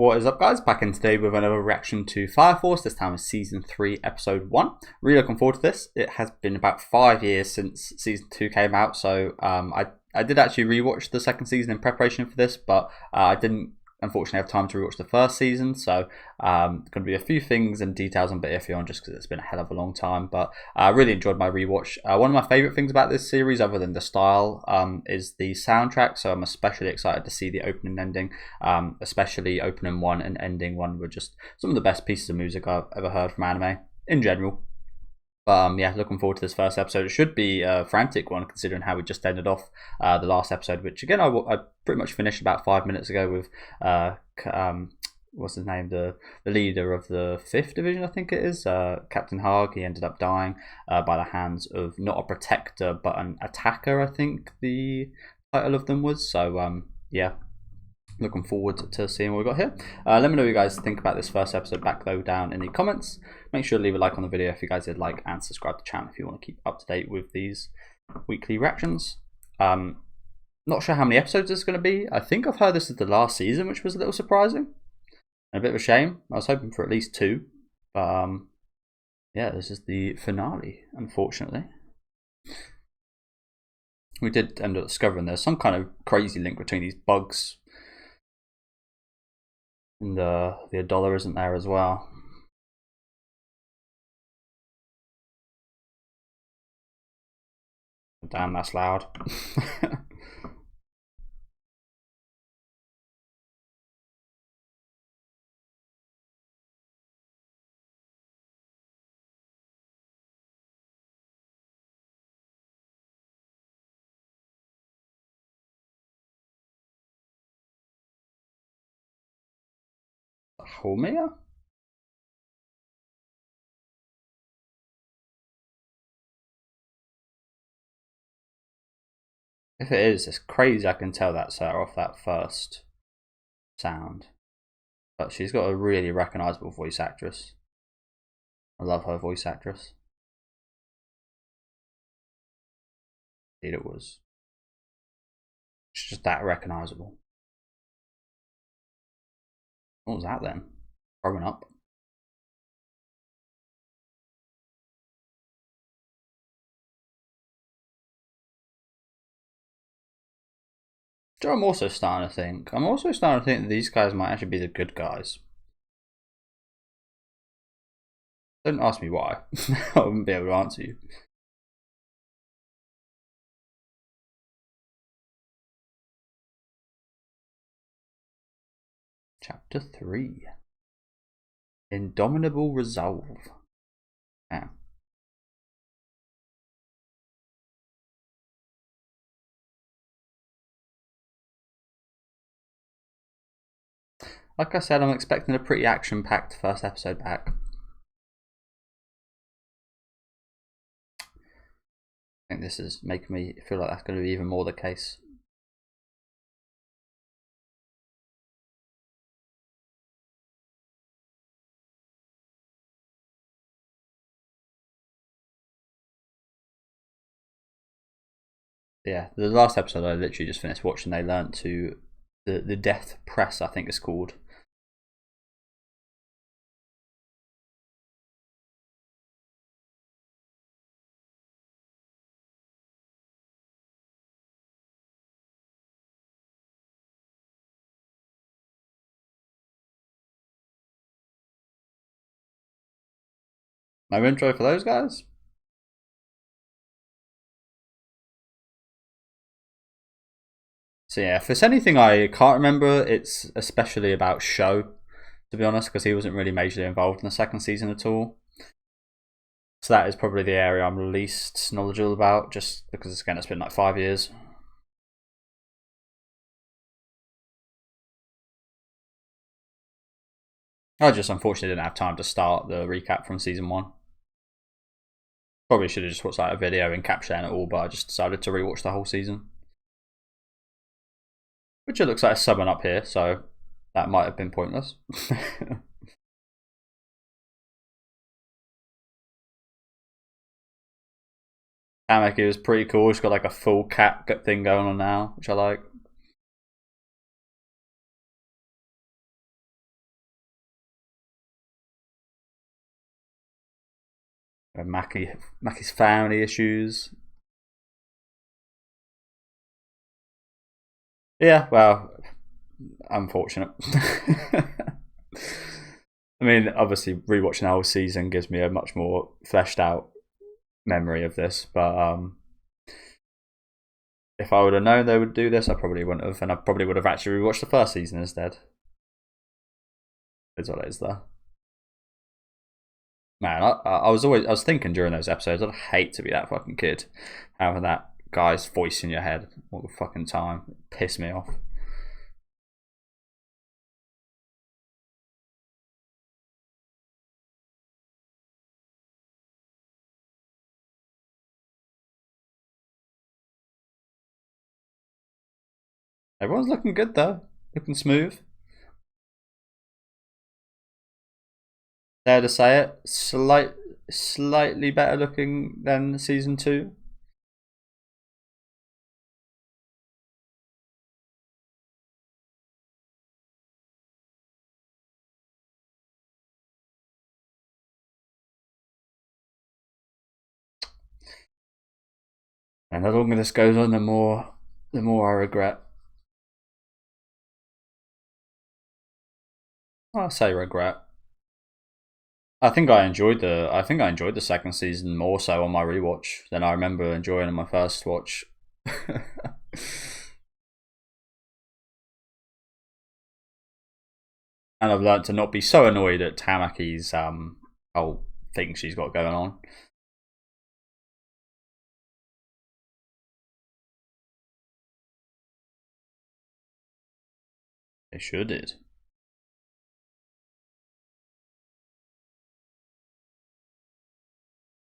What is up, guys? Back in today with another reaction to Fire Force. This time is season 3 episode 1. Really looking forward to this. It has been about 5 years since season 2 came out, so I did actually rewatch the second season in preparation for this, but I didn't unfortunately have time to rewatch the first season, so going to be a few things and details I'm a bit iffy on just because it's been a hell of a long time. But I really enjoyed my rewatch. One of my favourite things about this series, other than the style, is the soundtrack. So I'm especially excited to see the opening and ending, especially opening 1 and ending 1 were just some of the best pieces of music I've ever heard from anime in general. Yeah, looking forward to this first episode. It should be a frantic one considering how we just ended off the last episode, which again I pretty much finished about 5 minutes ago with what's his name, the leader of the 5th division, I think it is, Captain Haag. He ended up dying by the hands of not a protector but an attacker, I think the title of them was. So yeah, looking forward to seeing what we got here. Let me know what you guys think about this first episode back though down in the comments. Make sure to leave a like on the video if you guys did like, and subscribe to the channel if you want to keep up to date with these weekly reactions. Not sure how many episodes this is going to be. I think I've heard this is the last season, which was a little surprising and a bit of a shame. I was hoping for at least 2, but yeah, this is the finale, unfortunately. We did end up discovering there's some kind of crazy link between these bugs and the dollar, isn't there, as well? Damn, that's loud. Homia? If it is, it's crazy I can tell that's her off that first sound. But she's got a really recognisable voice actress. I love her voice actress. Indeed it was. She's just that recognisable. What was that then? Growing up. Joe, I'm also starting to think that these guys might actually be the good guys. Don't ask me why. I wouldn't be able to answer you. Chapter 3. Indomitable Resolve. Yeah. Like I said, I'm expecting a pretty action-packed first episode back. I think this is making me feel like that's going to be even more the case. Yeah, the last episode I literally just finished watching, they learnt to the death press, I think it's called. No intro for those guys? So yeah, if it's anything I can't remember, it's especially about Sho, to be honest, because he wasn't really majorly involved in the second season at all. So that is probably the area I'm least knowledgeable about, just because again it's been like 5 years. I just unfortunately didn't have time to start the recap from season 1. Probably should have just watched like a video encapsulating it all, but I just decided to rewatch the whole season. Which it looks like a summon up here, so that might have been pointless. Kameki was pretty cool. She's got like a full cat thing going on now, which I like. Mackie's family issues. Yeah, well, unfortunate. I mean, obviously, rewatching the whole season gives me a much more fleshed out memory of this. But if I would have known they would do this, I probably wouldn't have, and I probably would have actually rewatched the first season instead. Is what it is, though. Man, I was thinking during those episodes, I'd hate to be that fucking kid, having that guy's voice in your head all the fucking time. It pissed me off. Everyone's looking good though, looking smooth. Dare to say it, slightly better looking than season 2. And the longer this goes on, the more I regret. I'll say regret. I think I enjoyed the second season more so on my rewatch than I remember enjoying on my first watch. And I've learned to not be so annoyed at Tamaki's whole thing she's got going on. They sure did.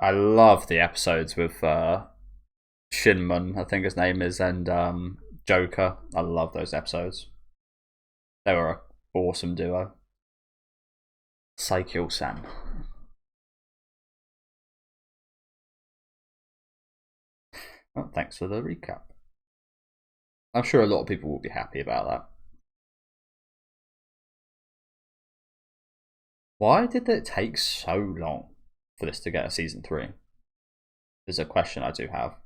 I love the episodes with Shinmun, I think his name is, and Joker. I love those episodes. They were an awesome duo. Saikyo-san. Well, thanks for the recap. I'm sure a lot of people will be happy about that. Why did it take so long for this to get a season 3? Is a question I do have.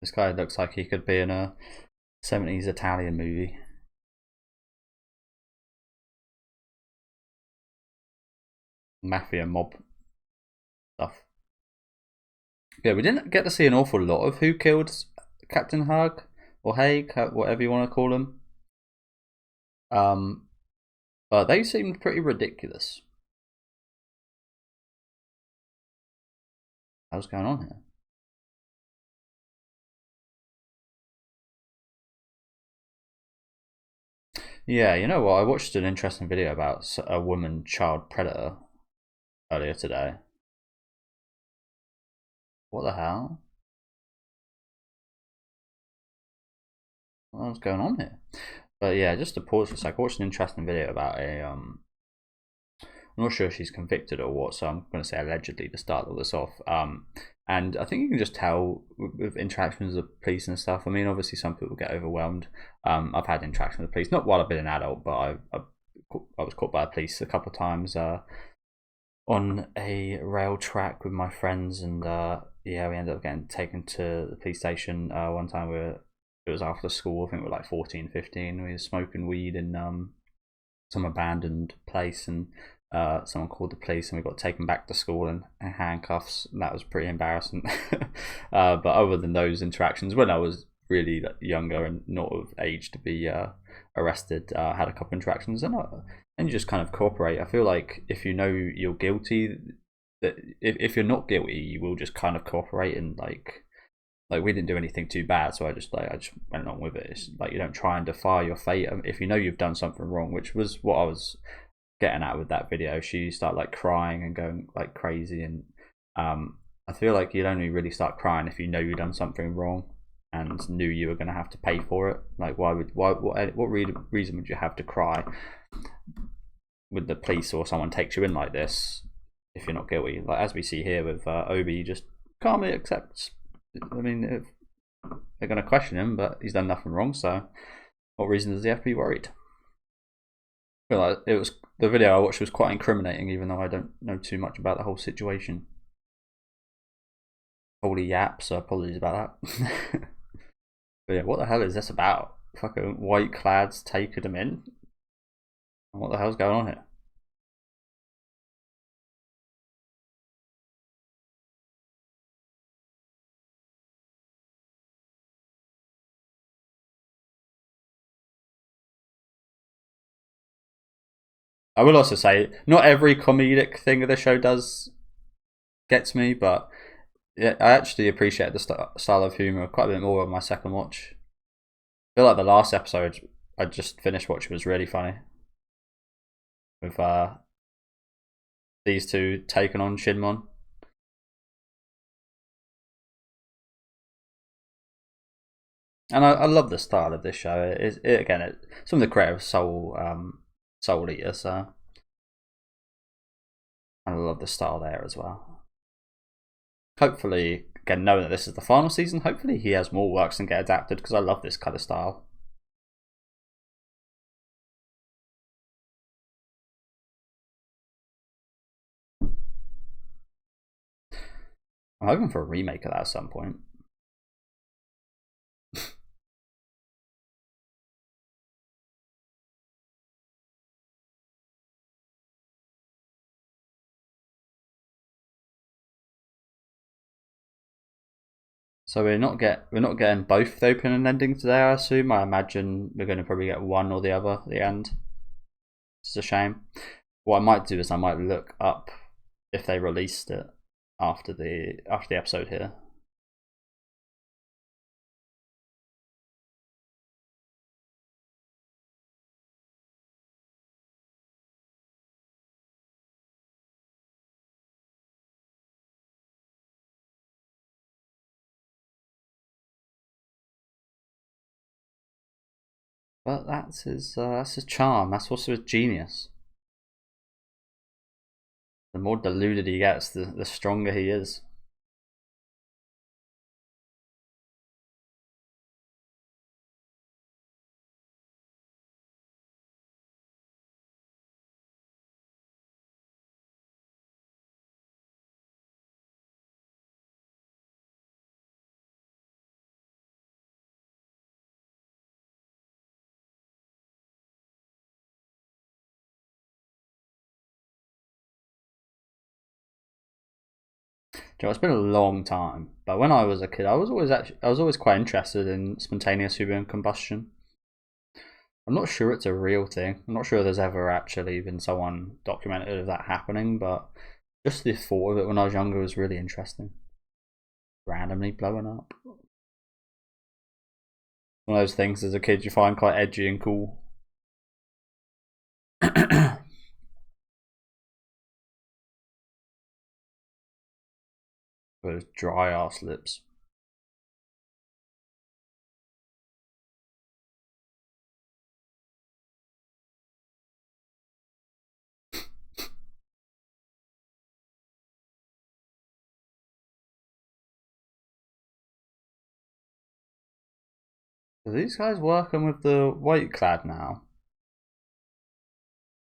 This guy looks like he could be in a 70s Italian movie. Mafia mob stuff. Yeah, we didn't get to see an awful lot of who killed Captain Hug or Haig, whatever you want to call him. But they seemed pretty ridiculous. What's going on here? Yeah, you know what? I watched an interesting video about a woman child predator earlier today. What the hell? What's going on here? But yeah, just to pause for a sec, I watched an interesting video about I'm not sure if she's convicted or what, so I'm going to say allegedly to start all this off. And I think you can just tell with interactions with the police and stuff. I mean, obviously some people get overwhelmed. I've had interaction with the police, not while I've been an adult, but I was caught by the police a couple of times on a rail track with my friends, and yeah, we ended up getting taken to the police station. One time it was after school, I think we were like 14, 15. We were smoking weed in some abandoned place, and someone called the police, and we got taken back to school in handcuffs. That was pretty embarrassing. But other than those interactions, when I was really younger and not of age to be arrested, I had a couple interactions, and you just kind of cooperate. I feel like if you know you're guilty, that if you're not guilty, you will just kind of cooperate, and like we didn't do anything too bad, so I just went along with it. It's like you don't try and defy your fate if you know you've done something wrong, which was what I was getting at with that video. She started like crying and going like crazy, and I feel like you'd only really start crying if you know you've done something wrong. and knew you were going to have to pay for it. Like, what reason would you have to cry with the police or someone takes you in like this if you're not guilty? Like, as we see here with Obi, he just calmly accepts. I mean, they're going to question him, but he's done nothing wrong, so what reason does he have to be worried? I feel like the video I watched was quite incriminating, even though I don't know too much about the whole situation. Holy yap, so apologies about that. But yeah, what the hell is this about? Fucking white clads taking them in? What the hell's going on here? I will also say, not every comedic thing of the show gets me, but yeah, I actually appreciate the style of humor quite a bit more on my second watch. I feel like the last episode I just finished watching was really funny, with these two taking on Shinmon. And I love the style of this show. Some of the creators Soul Eater, so I love the style there as well. Hopefully, again, knowing that this is the final season, hopefully he has more works and get adapted, because I love this kind of style. I'm hoping for a remake of that at some point. So we're not getting both the opening ending today, I assume. I imagine we're going to probably get one or the other at the end. It's a shame. What I might do is I might look up if they released it after the episode here. But that's his charm. That's also his genius. The more deluded he gets, the stronger he is. You know, it's been a long time, but when I was a kid, I was always quite interested in spontaneous human combustion. I'm not sure it's a real thing. I'm not sure there's ever actually been someone documented of that happening, but just the thought of it when I was younger was really interesting. Randomly blowing up. One of those things as a kid you find quite edgy and cool. Those dry ass lips. Are these guys working with the white clad now?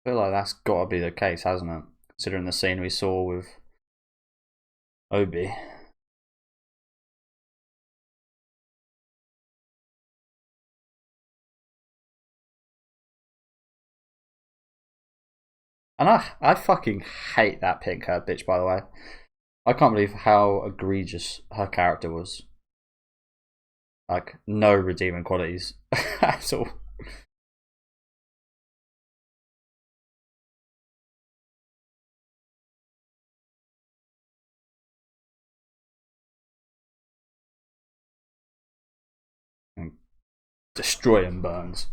I feel like that's got to be the case, hasn't it? Considering the scene we saw with Obi. And I fucking hate that pink haired bitch, by the way. I can't believe how egregious her character was. Like, no redeeming qualities at all. And destroying Burns.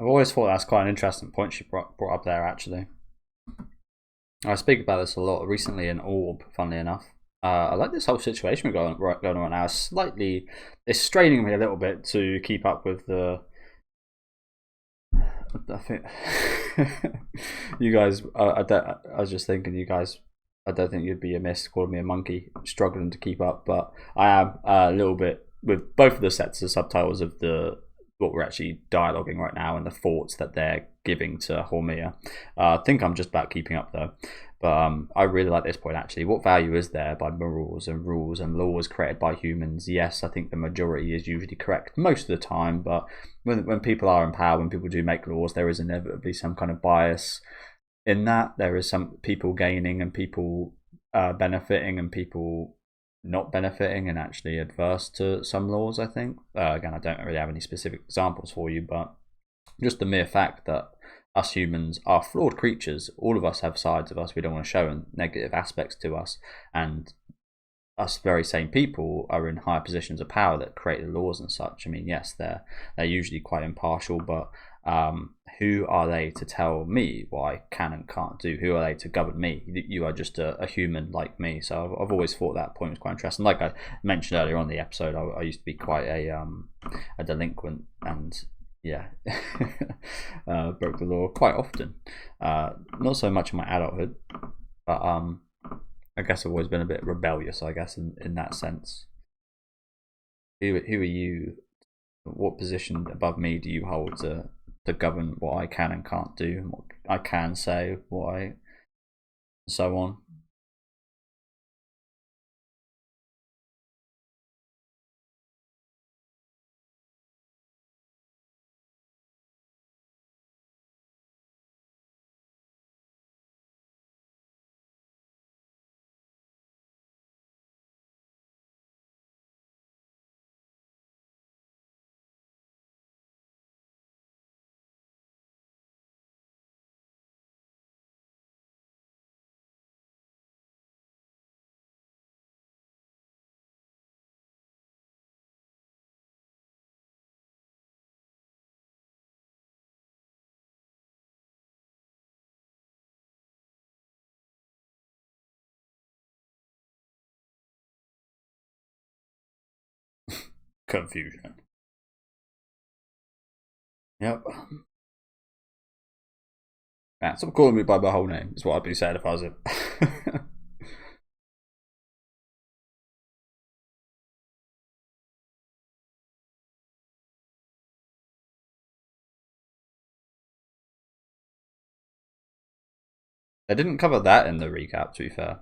I've always thought that's quite an interesting point she brought up there, actually. I speak about this a lot recently in Orb, funnily enough. I like this whole situation going on right now. It's straining me a little bit to keep up with the. I think you guys. I was just thinking, you guys. I don't think you'd be amiss calling me a monkey, struggling to keep up. But I am a little bit with both of the sets of subtitles of the what we're actually dialoguing right now and the thoughts that they're giving to Hormia. I think I'm just about keeping up though. But I really like this point actually. What value is there by morals and rules and laws created by humans? Yes, I think the majority is usually correct most of the time, but when people are in power, when people do make laws, there is inevitably some kind of bias in that. There is some people gaining and people benefiting and people not benefiting and actually adverse to some laws, I think. Again, I don't really have any specific examples for you, but just the mere fact that us humans are flawed creatures, all of us have sides of us we don't want to show and negative aspects to us, and us very same people are in higher positions of power that create the laws and such. I mean, yes, they're usually quite impartial, but who are they to tell me what I can and can't do? Who are they to govern me? You are just a human like me. So I've always thought that point was quite interesting. Like I mentioned earlier on in the episode, I used to be quite a delinquent and yeah, broke the law quite often. Not so much in my adulthood, but I guess I've always been a bit rebellious, I guess, in that sense. Who are you? What position above me do you hold to govern what I can and can't do, and what I can say, what I, and so on? Confusion. Yep. Yeah, stop calling me by my whole name. Is what I'd be saying if I was it. They didn't cover that in the recap, to be fair.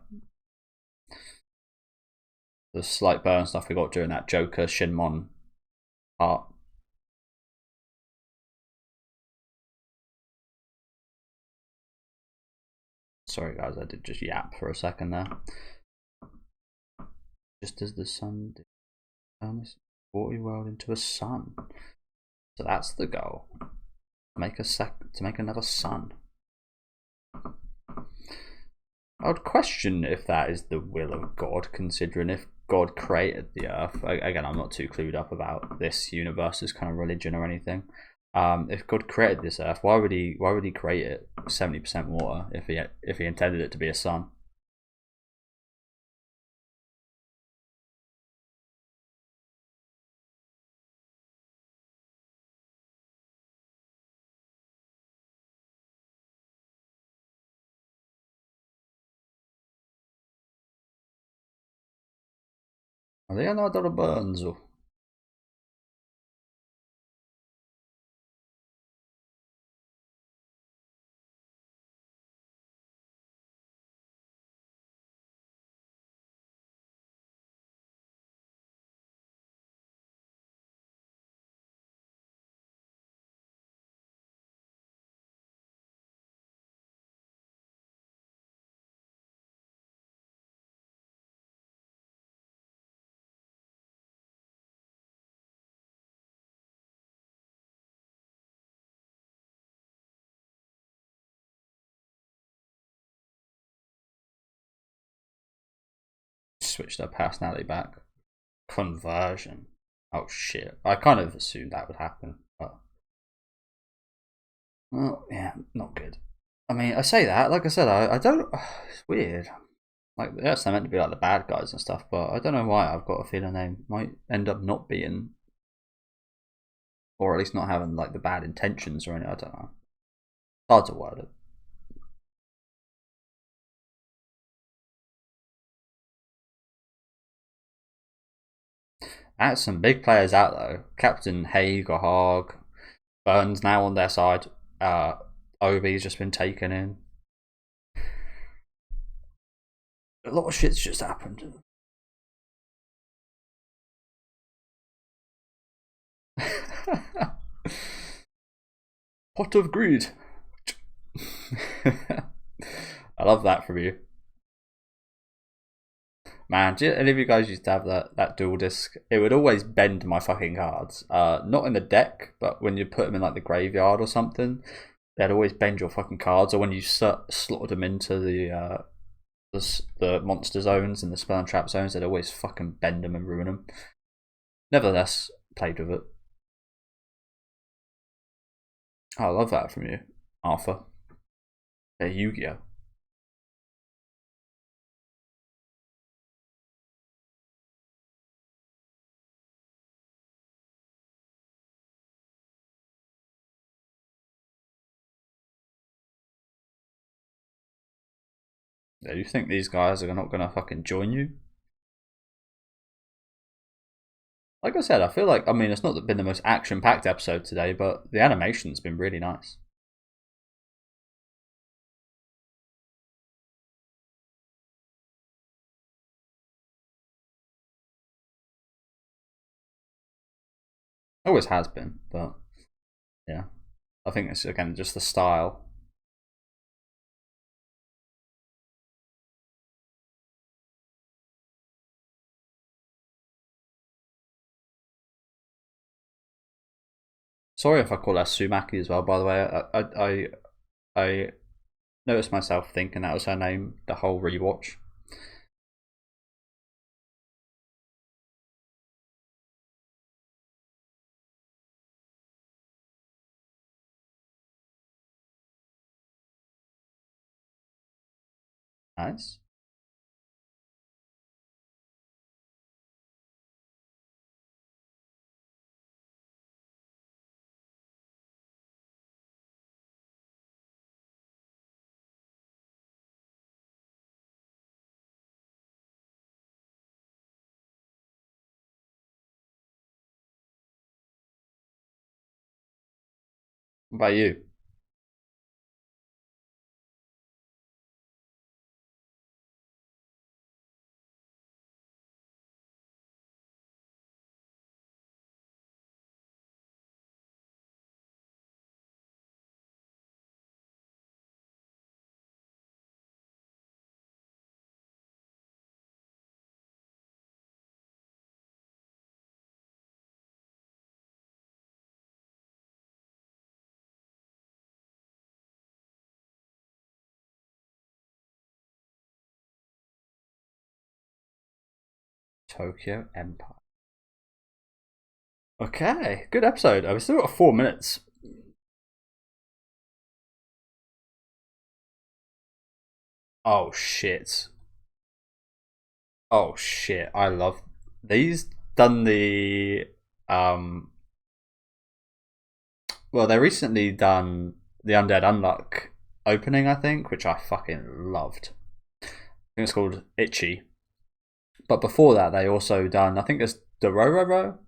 The slight burn stuff we got during that Joker Shinmon part. Sorry, guys, I did just yap for a second there. Just as the sun turn this 40 world into a sun. So that's the goal. To make another sun. I would question if that is the will of God, considering if God created the earth. Again, I'm not too clued up about this universe's kind of religion or anything. If God created this earth, why would he create it 70% water if he intended it to be a sun? Leonardo da Bonzo. Switch their personality back. Conversion. Oh shit. I kind of assumed that would happen. But Well, yeah, not good. I mean, I say that, like I said, I don't. It's weird. Like, yes, they're meant to be like the bad guys and stuff, but I don't know why. I've got a feeling they might end up not being, or at least not having like the bad intentions or anything. I don't know. Hard to word it. That's some big players out though. Captain Haig or Haag, Burns now on their side. Obi's just been taken in. A lot of shit's just happened. Pot of greed. I love that from you. Man, do any of you guys used to have that dual disc? It would always bend my fucking cards. Not in the deck, but when you put them in like the graveyard or something, they'd always bend your fucking cards. Or when you slotted them into the monster zones and the spell and trap zones, they'd always fucking bend them and ruin them. Nevertheless, played with it. Oh, I love that from you, Arthur. Yeah, Yu-Gi-Oh. Yeah, you think these guys are not gonna fucking join you? Like I said, I feel like, I mean, it's not been the most action-packed episode today, but the animation's been really nice. Always has been, but yeah, I think it's again just the style. Sorry if I call her Sumaki as well. By the way, I noticed myself thinking that was her name the whole rewatch. Nice. What about you? Tokyo Empire. Okay, good episode. We've still got 4 minutes. Oh shit. Oh shit. I love these. Done the well, they recently done the Undead Unluck opening, I think, which I fucking loved. I think it's called Itchy. But before that, they also done, I think it's the Roro,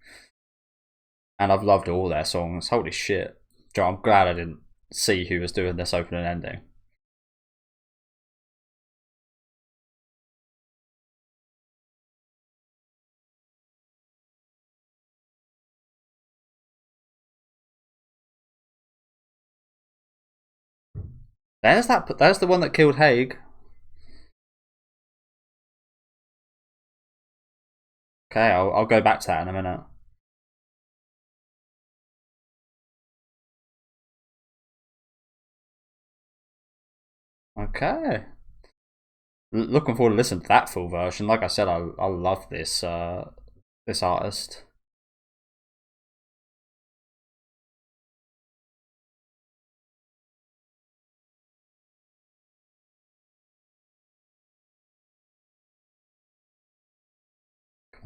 and I've loved all their songs. Holy shit! Joe, I'm glad I didn't see who was doing this opening and ending. There's that. There's the one that killed Haig. Okay, I'll go back to that in a minute. Okay. Looking forward to listening to that full version. Like I said, I love this artist.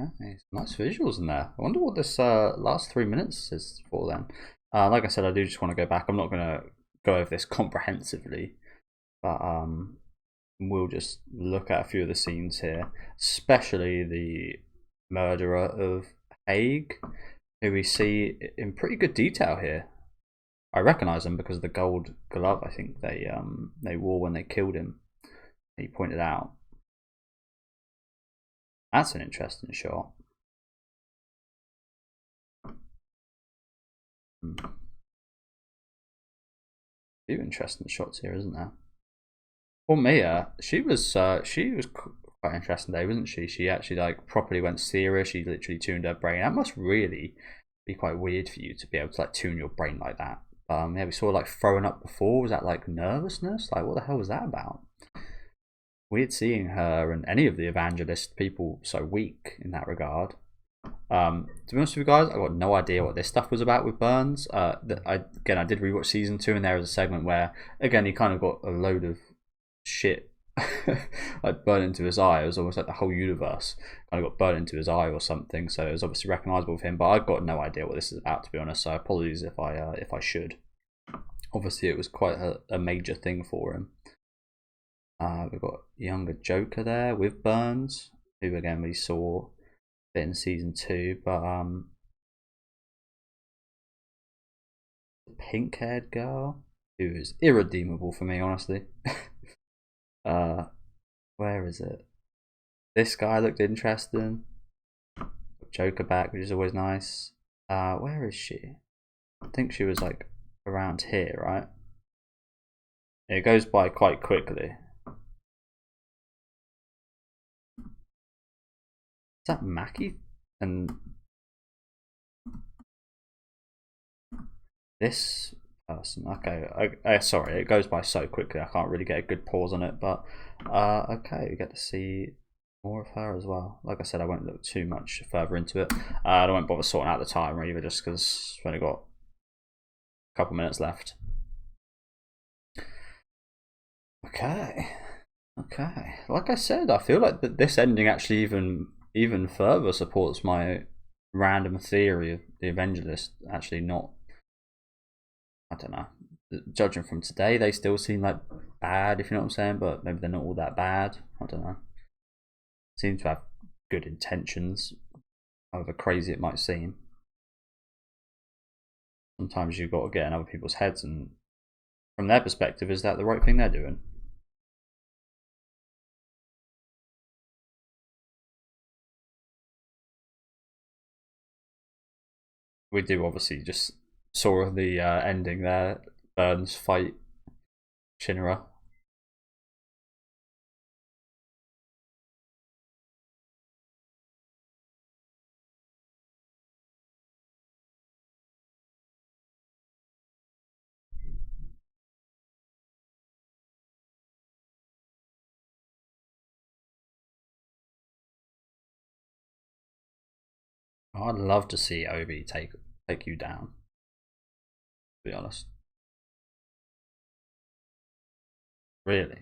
Okay, nice visuals in there. I wonder what this last 3 minutes is for then. Like I said, I do just want to go back. I'm not going to go over this comprehensively, but we'll just look at a few of the scenes here, especially the murderer of Haig, who we see in pretty good detail here. I recognise him because of the gold glove I think they wore when they killed him. He pointed out. That's an interesting shot. Few interesting shots here, isn't there? Well, Mia, she was quite interesting today, wasn't she? She actually like properly went serious. She literally tuned her brain. That must really be quite weird for you to be able to like tune your brain like that. Yeah, we saw like throwing up before. Was that like nervousness? Like what the hell was that about? Weird seeing her and any of the evangelist people so weak in that regard. To be honest with you guys, I got no idea what this stuff was about with Burns. I did rewatch season 2, and there was a segment where again he kind of got a load of shit like burnt into his eye. It was almost like the whole universe kind of got burnt into his eye or something. So it was obviously recognizable with him, but I've got no idea what this is about, to be honest. So apologies if I should. Obviously, it was quite a major thing for him. We've got younger Joker there with Burns, who again we saw in season 2, but the pink-haired girl who is irredeemable for me, honestly. Where is it? This guy looked interesting. Joker back, which is always nice. Where is she? I think she was like around here, right? It goes by quite quickly. Is that Mackie? And this person, okay. Sorry, it goes by so quickly. I can't really get a good pause on it, but okay, we get to see more of her as well. Like I said, I won't look too much further into it. I won't bother sorting out the timer either, just because we've only got a couple minutes left. Okay. Like I said, I feel like that this ending actually even further supports my random theory of the evangelist actually not. I don't know. Judging from today, they still seem like bad, if you know what I'm saying, but maybe they're not all that bad. I don't know. Seem to have good intentions, however crazy it might seem. Sometimes you've got to get in other people's heads, and from their perspective, is that the right thing they're doing? We do obviously just saw the ending there. Burns fight Shinra. I'd love to see Obi take you down, to be honest. Really?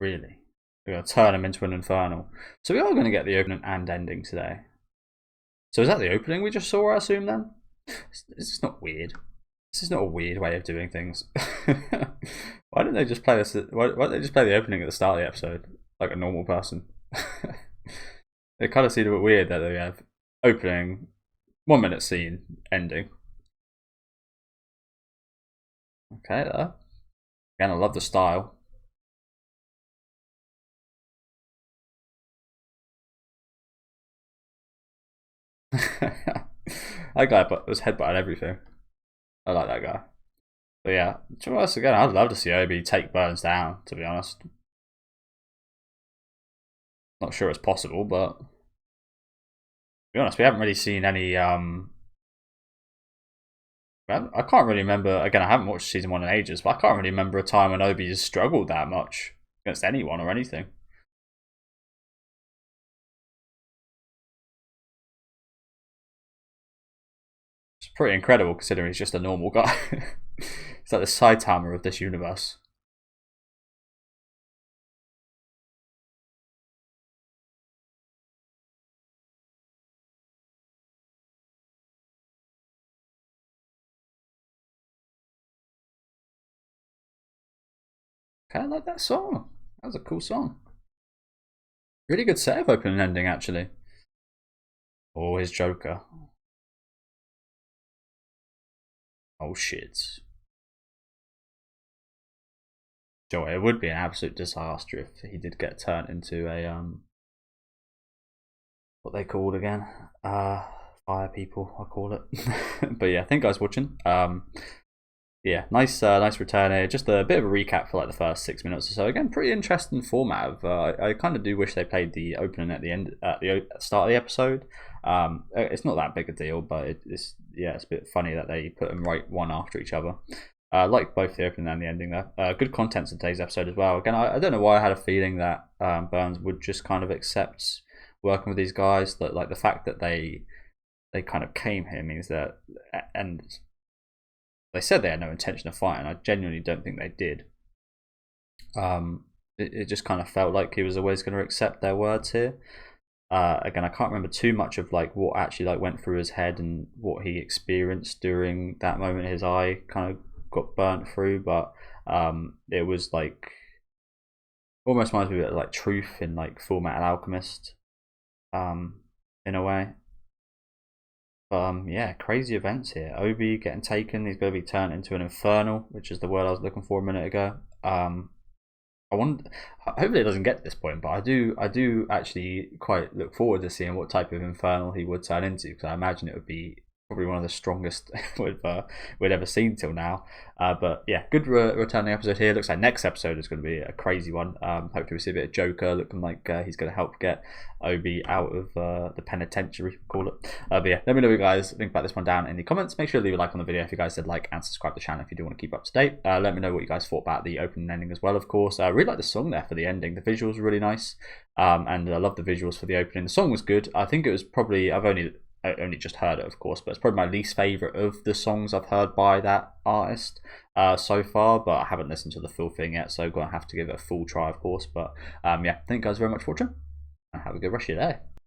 Really? We're going to turn him into an infernal. So we are going to get the opening and ending today. So is that the opening we just saw, I assume, then? This is not weird. This is not a weird way of doing things. Why didn't they just play this? Why didn't they just play the opening at the start of the episode like a normal person? It kind of seemed a bit weird that they have opening, 1 minute scene, ending. Okay, there. Again, I love the style. That guy was headbutting everything. I like that guy. But yeah, to us again, I'd love to see Obi take Burns down, to be honest. Not sure it's possible, but to be honest, we haven't really seen any I can't really remember. Again, I haven't watched season 1 in ages, but I can't really remember a time when Obi has struggled that much against anyone or anything. It's pretty incredible considering he's just a normal guy. He's like the Saitama of this universe. Kind of like that song. That was a cool song. Really good set of opening and ending, actually. Oh, his Joker. Oh shit. Joe, it would be an absolute disaster if he did get turned into a what they called again? Fire people, I call it. But yeah, thank you guys for watching. Yeah, nice return here. Just a bit of a recap for like the first 6 minutes or so. Again, pretty interesting format. I kind of do wish they played the opening at the end, at the start of the episode. It's not that big a deal, but it's a bit funny that they put them right one after each other. Like both the opening and the ending there. Good content in today's episode as well. Again, I don't know why I had a feeling that Burns would just kind of accept working with these guys. That like the fact that they kind of came here means that, and they said they had no intention of fighting. I genuinely don't think they did. It just kind of felt like he was always going to accept their words here. Again, I can't remember too much of like what actually like went through his head and what he experienced during that moment. His eye kind of got burnt through, but it was like almost reminds me of like Truth in like Full Metal Alchemist, in a way. Yeah, crazy events here. Obi getting taken. He's going to be turned into an infernal, which is the word I was looking for a minute ago. I wonder. Hopefully, it doesn't get to this point, but I do actually quite look forward to seeing what type of infernal he would turn into, because I imagine it would be probably one of the strongest we'd ever seen till now. But yeah, good returning episode here. Looks like next episode is going to be a crazy one. Hopefully we see a bit of Joker looking like he's going to help get Obi out of the penitentiary, call it. But yeah, let me know what you guys think about this one down in the comments. Make sure to leave a like on the video if you guys did like, and subscribe to the channel if you do want to keep up to date. Let me know what you guys thought about the opening and ending as well, of course. I really like the song there for the ending. The visuals were really nice, and I love the visuals for the opening. The song was good. I think it was probably, I only just heard it, of course, but it's probably my least favourite of the songs I've heard by that artist so far, but I haven't listened to the full thing yet, so I'm going to have to give it a full try, of course. But yeah, thank you guys very much for watching, and have a good rest of your day.